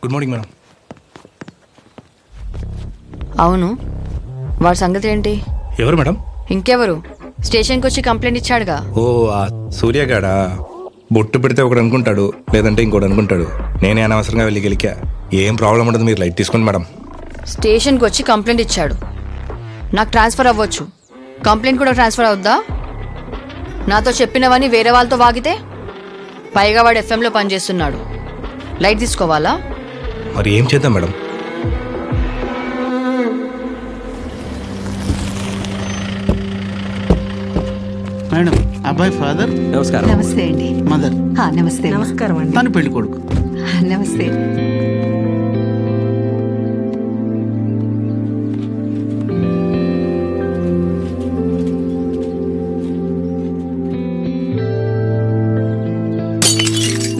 Good morning madam. అవును, వాడి సంగతి ఏంటి? ఎవరు మేడం? ఇంకెవరు, స్టేషన్కి వచ్చి కంప్లైంట్ ఇచ్చాడుగా. ఓ ఆ సూర్యగాడా. బొట్టు పెడితే ఒకడు అనుకుంటాడు, లేదంటే ఇంకోటి అనుకుంటాడు. నేనే అనవసరంగా వెళ్ళి గెలికా. ఏం ప్రాబ్లం ఉండదు, మీరు లైట్ తీసుకోండి మేడం. స్టేషన్కి వచ్చి కంప్లైంట్ ఇచ్చాడు. నాకు ట్రాన్స్ఫర్ అవ్వచ్చు, కంప్లైంట్ కూడా ట్రాన్స్ఫర్ అవుద్దా? నాతో చెప్పినవని వేరే వాళ్ళతో వాగితే? పైగా వాడు ఎఫ్ఎంలో పనిచేస్తున్నాడు. లైట్ తీసుకోవాలా? మరి ఏం చేద్దాం మేడం? మేడం, అబ్బాయి ఫాదర్. నమస్కారం. నమస్తే అండి. మదర్. నమస్తే. నమస్కారం అండి. తను పెళ్లి కొడుకు. నమస్తే.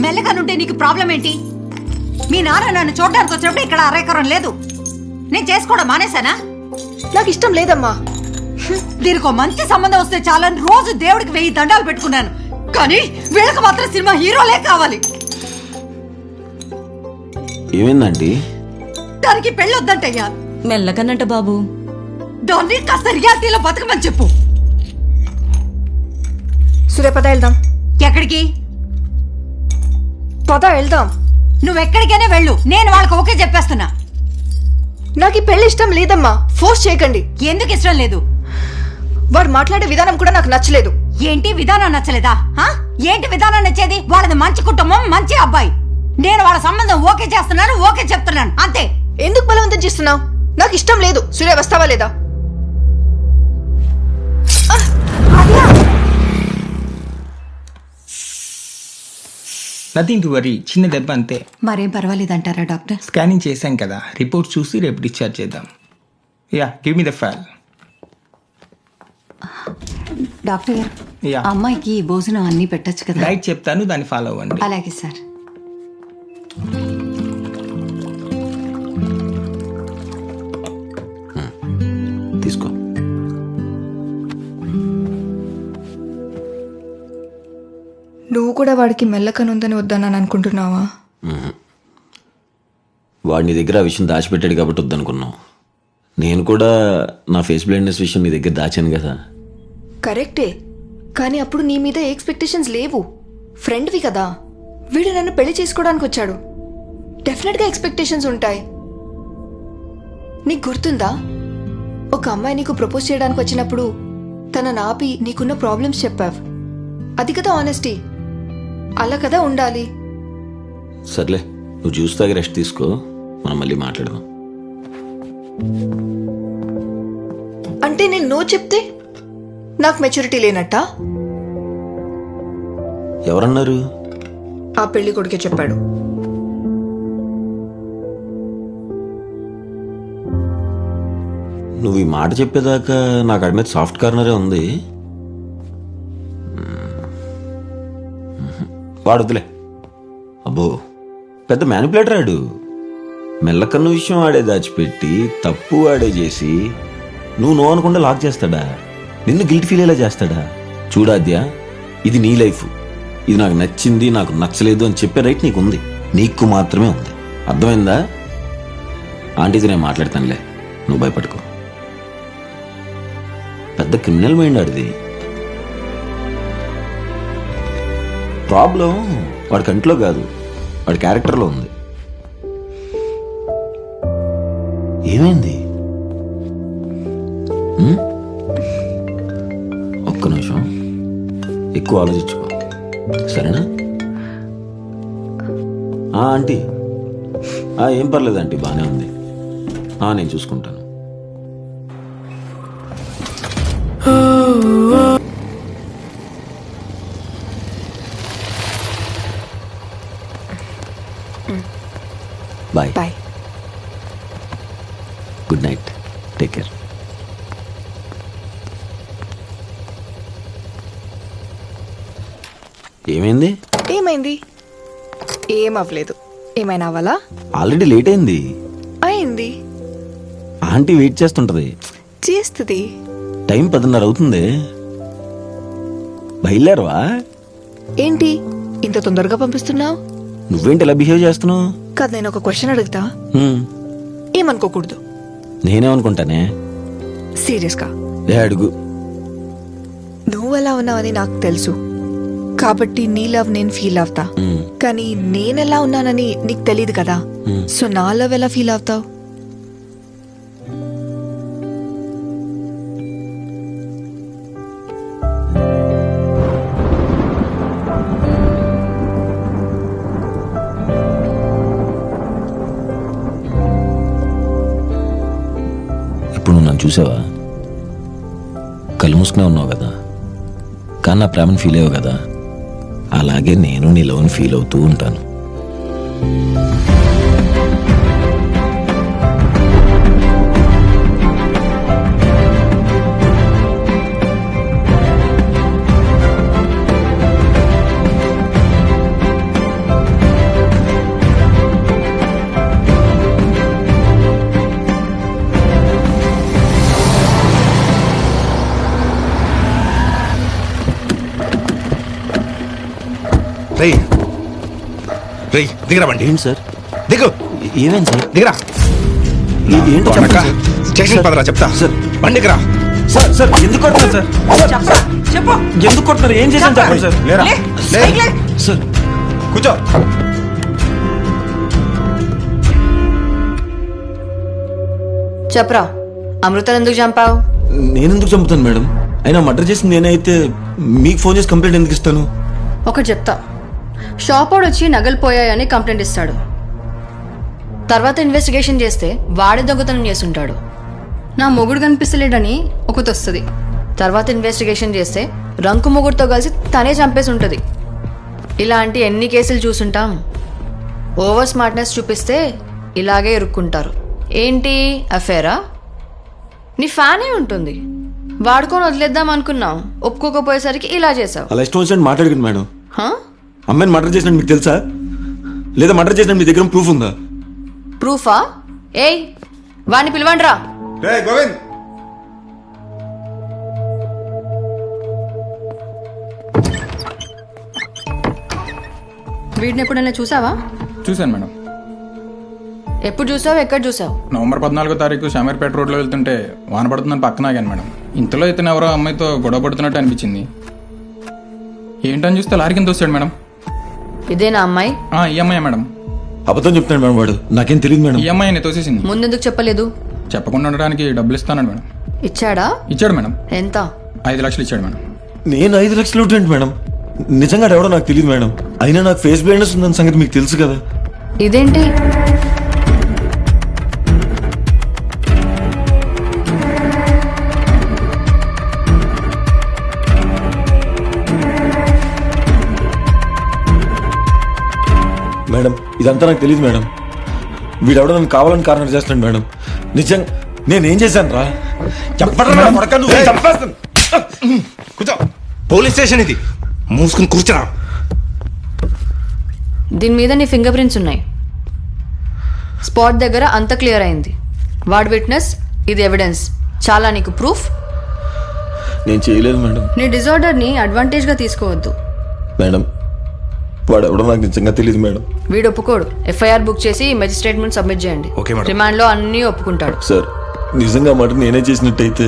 మెల్లగానుంటే నీకు ప్రాబ్లం ఏంటి? మీ నాన్న నన్ను చూడడానికి వచ్చినప్పుడు ఇక్కడ అరేకరం లేదు. నేను చేసుకోవడం మానేశానా? నాకు ఇష్టం లేదమ్మా. దీనికి మంచి సంబంధం వస్తే చాలని రోజు దేవుడికి 1000 దండాలు పెట్టుకున్నాను. కానీ వీళ్ళకి మాత్రం సినిమా హీరోలే కావాలి. ఏమైందండి? దానికి పెళ్ళొద్దంటయ్యా. మెల్లకన్నట్ట బాబు. దాన్ని కాస్త రియాలిటీలో బతకమని చెప్పు. సూర్య, పద వెళ్దాం. ఎక్కడికి? పద వెళ్దాం. నువ్వెక్కడికైనా వెళ్ళు, నేను వాళ్ళకి ఓకే చెప్పేస్తున్నా. నాకు ఈ పెళ్లి ఇష్టం లేదమ్మా, ఫోర్స్ చేయకండి. ఎందుకు ఇష్టం లేదు? వాడు మాట్లాడే విధానం కూడా నాకు నచ్చలేదు. ఏంటి విధానం నచ్చలేదా? ఏంటి విధానం నచ్చేది? వాళ్ళది మంచి కుటుంబం, మంచి అబ్బాయి. నేను వాళ్ళ సంబంధం ఓకే చేస్తున్నాను, ఓకే చెప్తున్నాను, అంతే. ఎందుకు బలవంతం చేస్తున్నావు? నాకు ఇష్టం లేదు. సూర్య, వస్తావా లేదా? నథింగ్ టు వరీ, చిన్న దెబ్బ అంతే. మరేం పర్వాలేదంటారా డాక్టర్? స్కానింగ్ చేశాం కదా, రిపోర్ట్ చూసి రేపు డిశ్చార్జ్ చేద్దాం. Yeah, give me the file. Doctor yeah, అమ్మాయికి భోజనం అన్ని పెట్టచ్చు కదా? డైట్ చెప్తాను, దాన్ని ఫాలో అవ్వండి. అలాగే సార్. తీసుకో. నువ్వు కూడా వాడికి మెల్లకనుందని వద్దానని అనుకుంటున్నావా? వాడు నీ దగ్గర ఆ విషయం దాచిపెట్టాడు కాబట్టి వద్దనుకున్నావు. నేను కూడా నా ఫేస్ బ్లైండ్నెస్ విషయం నీ దగ్గర దాచాను కదా. కరెక్టే, కానీ అప్పుడు నీ మీద ఎక్స్పెక్టేషన్స్ లేవు. ఫ్రెండ్వి కదా. వీడు నన్ను పెళ్లి చేసుకోవడానికి వచ్చాడు. డెఫినెట్గా ఎక్స్పెక్టేషన్స్ ఉంటాయి. నీకు గుర్తుందా, ఒక అమ్మాయి నీకు ప్రపోజ్ చేయడానికి వచ్చినప్పుడు తనని ఆపి నీకున్న ప్రాబ్లమ్స్ చెప్పావు. అది కదా ఆనెస్టీ. అలా కదా ఉండాలి. సర్లే, నువ్వు జ్యూస్ తాగి రెస్ట్ తీసుకో, మనం మళ్ళీ మాట్లాడదాం. అంటే నేను నో చెప్తే నాకు మెచ్యూరిటీ లేనట్టా? ఎవరన్నారు? ఆ పెళ్లి కొడుకే చెప్పాడు. నువ్వు ఈ మాట చెప్పేదాకా నాకు అడి మీద సాఫ్ట్ కార్నరే ఉంది. వాడొద్దులే. అబ్బో, పెద్ద మ్యానిపులేటర్ ఆడు. మెల్లకన్ను విషయం ఆడే దాచిపెట్టి తప్పు ఆడే చేసి నువ్వు నో అనుకుంటే లాక్ చేస్తాడా? నిన్ను గిల్ట్ ఫీల్ అయ్యేలా చేస్తాడా? చూడాద్యా, ఇది నీ లైఫ్. ఇది నాకు నచ్చింది, నాకు నచ్చలేదు అని చెప్పే రైట్ నీకు ఉంది. నీకు మాత్రమే ఉంది. అర్థమైందా? ఆంటీతో నేను మాట్లాడతానులే, నువ్వు భయపడుకో. పెద్ద క్రిమినల్ మైండ్ ఆడిది. ప్రాబ్లం వాడి కంట్లో కాదు, వాడి క్యారెక్టర్లో ఉంది. ఏమైంది? ఒక్క నిమిషం, ఎక్కువ ఆలోచించుకో, సరేనా? ఆంటీ, ఏం పర్లేదు ఆంటీ, బాగానే ఉంది. నేను చూసుకుంటాను. Bye. Bye. Good night, take care. ఏమైంది? ఏమైంది? ఏం అవ్వలేదు. ఏమైనా అవ్వాలా? ఆల్రెడీ లేట్ అయింది. అయింది. ఆంటీ వెయిట్ చేస్తుంటది. చేస్తుంది. టైం 10:30 అవుతుంది. బయలుదేరవా? ఏంటి ఇంత తొందరగా పంపిస్తున్నావు? నువ్వేంటి ఇలా బిహేవ్ చేస్తున్నావు? కాదు, నేను ఒక క్వశ్చన్ అడుగుతా, ఏమనుకోకూడదు. నేనేమనుకుంటానే? సీరియస్గా, అడుగు. నువ్వు ఎలా ఉన్నావని నాకు తెలుసు కాబట్టి నీ లవ్ నేను ఫీల్ అవుతా. కానీ నేనెలా ఉన్నానని నీకు తెలియదు కదా. సో నా లవ్ ఎలా ఫీల్ అవుతావు? ఇప్పుడు నువ్వు నన్ను చూసావా? కళ్ళు మూసుకునే ఉన్నావు కదా, కానీ నా ప్రేమను ఫీల్ అయ్యావు కదా. అలాగే నేను నీ లవ్ని ఫీల్ అవుతూ ఉంటాను. రేయ్ రేయ్ దిగరా బండి. ఏంటి సార్? దిగు. ఏమైంది సార్? దిగరా. ఏంటో కొనక. చెప్పండి సార్. స్టేషన్ పదరా చెప్తా. సార్. బండి దిగరా. సార్ సార్ ఎందుకు కొడుతున్నారు సార్? చెప్పు. ఎందుకు కొడుతున్నారు? ఏం చేశాను చెప్పండి సార్. లేరా. లే, లే. సైకిల్ లే. సార్ కూర్చో. చెప్పరా, అమృతను ఎందుకు చంపావు? నేనెందుకు చంపుతాను మేడం? అయినా మర్డర్ చేసింది నేనే అయితే మీకు ఫోన్ చేసి కంప్లైంట్ ఎందుకు ఇస్తాను? ఒకటి చెప్తా, షాప్ వాడు వచ్చి నగలు పోయాయని కంప్లైంట్ ఇస్తాడు. తర్వాత ఇన్వెస్టిగేషన్ చేస్తే వాడే దొంగతనం చేస్తుంటాడు. నా మొగుడు కనిపిస్తలేడని ఒకటి వస్తుంది. తర్వాత ఇన్వెస్టిగేషన్ చేస్తే రంకు మొగుడుతో కలిసి తనే చంపేసి ఉంటుంది. ఇలాంటి ఎన్ని కేసులు చూసుంటాం. ఓవర్ స్మార్ట్నెస్ చూపిస్తే ఇలాగే ఇరుక్కుంటారు. ఏంటి అఫేరా? నీ ఫ్యానే ఉంటుంది, వాడుకొని వదిలేద్దాం అనుకున్నావు, ఒప్పుకోకపోయేసరికి ఇలా చేసావు. అలా ఇష్టం వచ్చినట్టు మాట్లాడకండి మేడం. హా? అమ్మాయిని మర్డర్ చేసినట్టు మీకు తెలుసా? లేదా మర్డర్ చేసినట్టు మీ దగ్గర ప్రూఫ్ ఉందా? ప్రూఫా? ఏయ్, వాడిని పిలవండ్రా. రేయ్ గోవింద్. వీడిని ఎప్పుడైనా చూసావా? చూశాను మేడం. ఎప్పుడు చూసావు, ఎక్కడ చూసావు? నవంబర్ 14వ తారీఖు శామీర్పేట రోడ్లో వెళ్తుంటే వాన పడుతుందని పక్కన ఆగాను మేడం. ఇంతలో ఇతను ఎవరో అమ్మాయితో గొడవ పడుతున్నట్టు అనిపించింది. ఏంటని చూస్తే లారీ కింద వస్తాడు మేడం. ఇదేనా అమ్మాయి? ఈ అమ్మాయి మేడం. అబద్ధం చెప్తాను మేడం వాడు. నాకేం తెలియదు మేడం. ఈ అమ్మాయిని తోసేసింది. ముందెందుకు చెప్పలేదు? చెప్పకుండా ఉండడానికి డబ్బులు ఇస్తానన్నాడు మేడం. ఇచ్చాడా? ఇచ్చాడు మేడం. ఎంత? 5 లక్షలు ఇచ్చాడు మేడం. నేను 5 లక్షలు ఏంటి మేడం? నిజంగా ఎవడో నాకు తెలియదు మేడం. అయినా నాకు ఫేస్ బ్లైండ్నెస్ ఉందని సంగతి మీకు తెలుసు కదా. ఇదేంటి? మేడం ఇదంతా నాకు తెలియదు మేడం. వీడెవడో నన్ను కావాలని కారణం చేస్తున్నాడు మేడం. నిజంగా నేనేం చేశాను రా? కూర్చో. పోలీస్ స్టేషన్ ఇది, మూసుకుని కూర్చోరా. దీని మీద నీ ఫింగర్ ప్రింట్స్ ఉన్నాయి. స్పాట్ దగ్గర అంత క్లియర్ అయింది. వాడు విట్నెస్, ఇది ఎవిడెన్స్. చాలా నీకు ప్రూఫ్. నేను చేయలేదు మేడం. నీ డిజార్డర్ని అడ్వాంటేజ్గా తీసుకోవద్దు. మేడం వాడెవడో నాకు నిజంగా తెలియదు మేడం. వీడు ఒప్పుకోడు. ఎఫ్ఐఆర్ బుక్ చేసి మెజిస్ట్రేట్ ముందు సబ్మిట్ చేయండి. Okay madam. రిమాండ్లో అన్నీ ఒప్పుకుంటాడు. సార్ నిజంగా మాట నేనే చేసినట్టయితే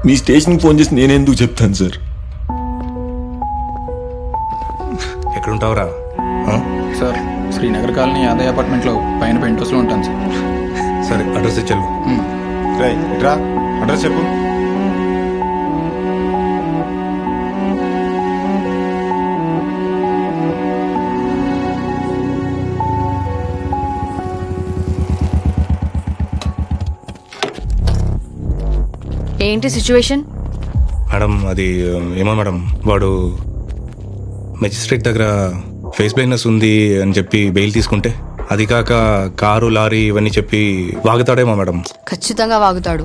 మీ స్టేషన్కి ఫోన్ చేసి నేనెందుకు చెప్తాను సార్? ఎక్కడుంటావురా? సార్ శ్రీనగర్ కాలనీ యాదయ్య అపార్ట్మెంట్లో పైన పెంట్ హౌస్లో ఉంటాను సార్. సరే అడ్రస్ ఇచ్చాను. రా అడ్రస్ చెప్పు. ఏంటి సిచ్యువేషన్? మేడం అది ఏమో మేడం, వాడు మెజిస్ట్రేట్ దగ్గర ఫేస్ బ్లైండ్నెస్ ఉంది అని చెప్పి బెయిల్ తీసుకుంటే, అది కాక కారు లారీ ఇవన్నీ చెప్పి వాగుతాడేమో మేడం. ఖచ్చితంగా వాగుతాడు.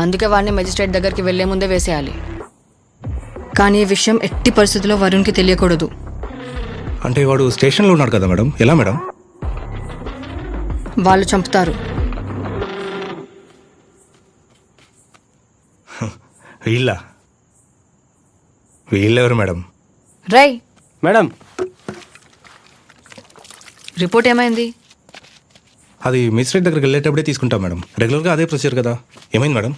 అందుకే వాడిని మెజిస్ట్రేట్ దగ్గరికి వెళ్లే ముందే వేసేయాలి. కానీ ఈ విషయం ఎట్టి పరిస్థితుల్లో వరుణ్కి తెలియకూడదు. అంటే వాడు స్టేషన్లో ఉన్నాడు కదా మేడం, ఎలా మేడం? వాళ్ళు చంపుతారు. వీళ్ళెవరు మేడం? రై మేడం రిపోర్ట్ ఏమైంది? అది మెజిస్ట్రేట్ దగ్గరికి వెళ్ళేటప్పుడే తీసుకుంటాం మేడం. రెగ్యులర్గా అదే ప్రొసీజర్ కదా. ఏమైంది మేడం?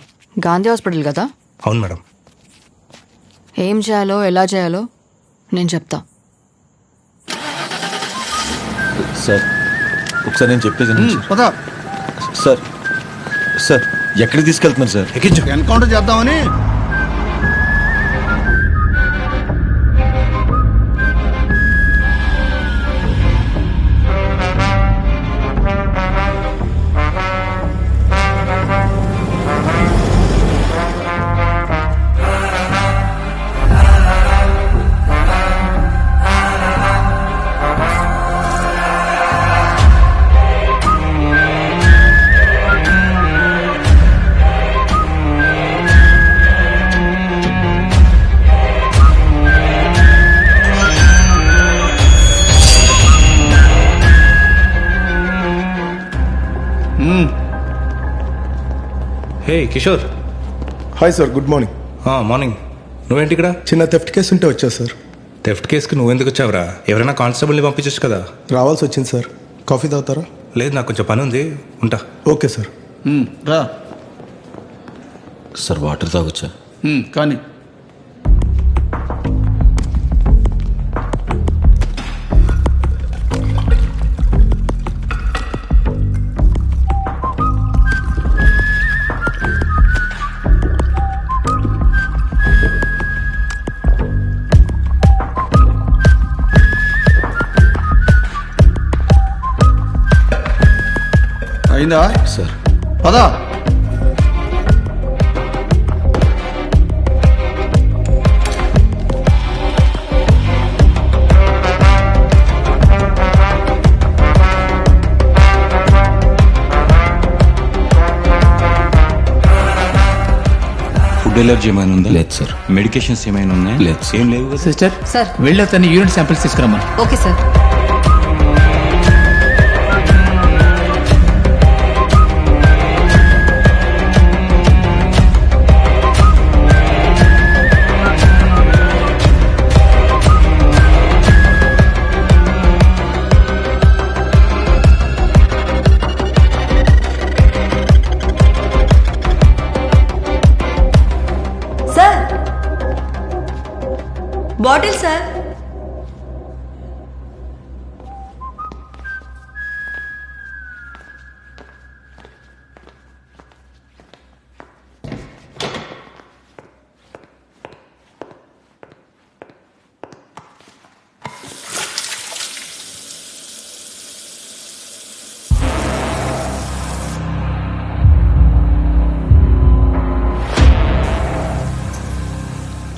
గాంధీ హాస్పిటల్ కదా? అవును మేడం. ఏం చేయాలో ఎలా చేయాలో నేను చెప్తా. సార్ ఒకసారి నేను చెప్పేది వినండి పద సార్. సార్ ఎక్కడికి తీసుకెళ్తున్నారు సార్? ఎక్కించు. ఎన్కౌంటర్ చేద్దామని. Hey Kishore. Hi sir, good morning. Morning. నువ్వేంటి ఇక్కడ? చిన్న థెఫ్ట్ కేసు ఉంటే వచ్చా సార్. థెఫ్ట్ కేసుకి నువ్వెందుకు వచ్చావురా? ఎవరైనా కానిస్టేబుల్ని పంపించచ్చు కదా. రావాల్సి వచ్చింది సార్. కాఫీ తాగుతారా? లేదు, నాకు కొంచెం పని ఉంది, ఉంటా. Okay sir. రా సార్ వాటర్ తాగొచ్చా? కానీ అయిందా సార్ పదా. ఫుడ్ ఎలర్జీ ఏమైనా ఉందా? లేదు సార్. మెడికేషన్స్ ఏమైనా ఉన్నాయా? లేదు సార్. ఏం లేవు కదా. Sister sir. వెళ్ళి అతన్ని యూరిన్ శాంపిల్స్ తీసుకురమ్మని. Okay sir. Sir, bottle sir.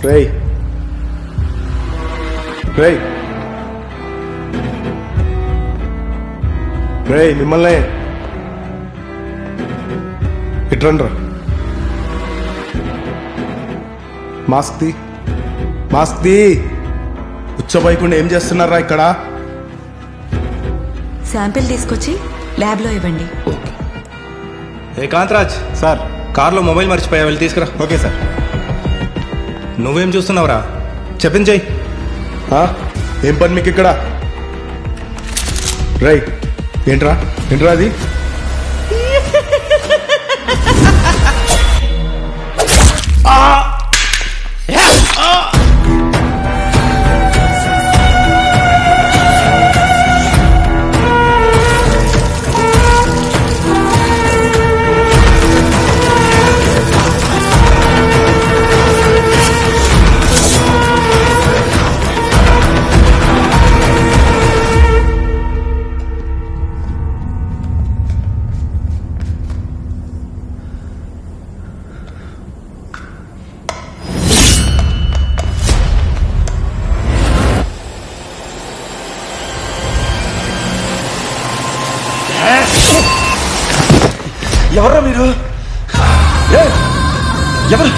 రేయ్ రేయ్ రేయ్, మిమ్మల్ని ఇట్రండ్రా. మాస్క్ తీ, మాస్క్ తీ. ఉచ్చబోయకుండా ఏం చేస్తున్నారా ఇక్కడ? శాంపిల్ తీసుకొచ్చి ల్యాబ్లో ఇవ్వండి. ఏ కాంతరాజ్, సార్. కార్లో మొబైల్ మర్చిపోయా, వెళ్ళి తీసుకురా. Okay sir. నువ్వేం చూస్తున్నావురా? చెప్పింది చెయ్యి. ఏం పని మీకు ఇక్కడ? రేయ్, ఏంట్రా ఏంట్రా అది? ఎవర్రా మీరు? ఎవరు?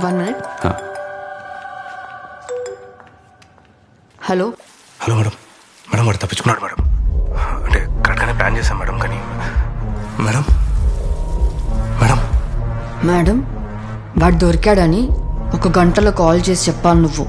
1 minute. Hello hello madam. Madam వాడు తప్పించుకున్నాడు మేడం. అంటే కరెక్ట్గానే ప్లాన్ చేశాం మేడం. కానీ మేడం మేడం మేడం వాడు దొరికాడని 1 గంటలో కాల్ చేసి చెప్పాలి నువ్వు.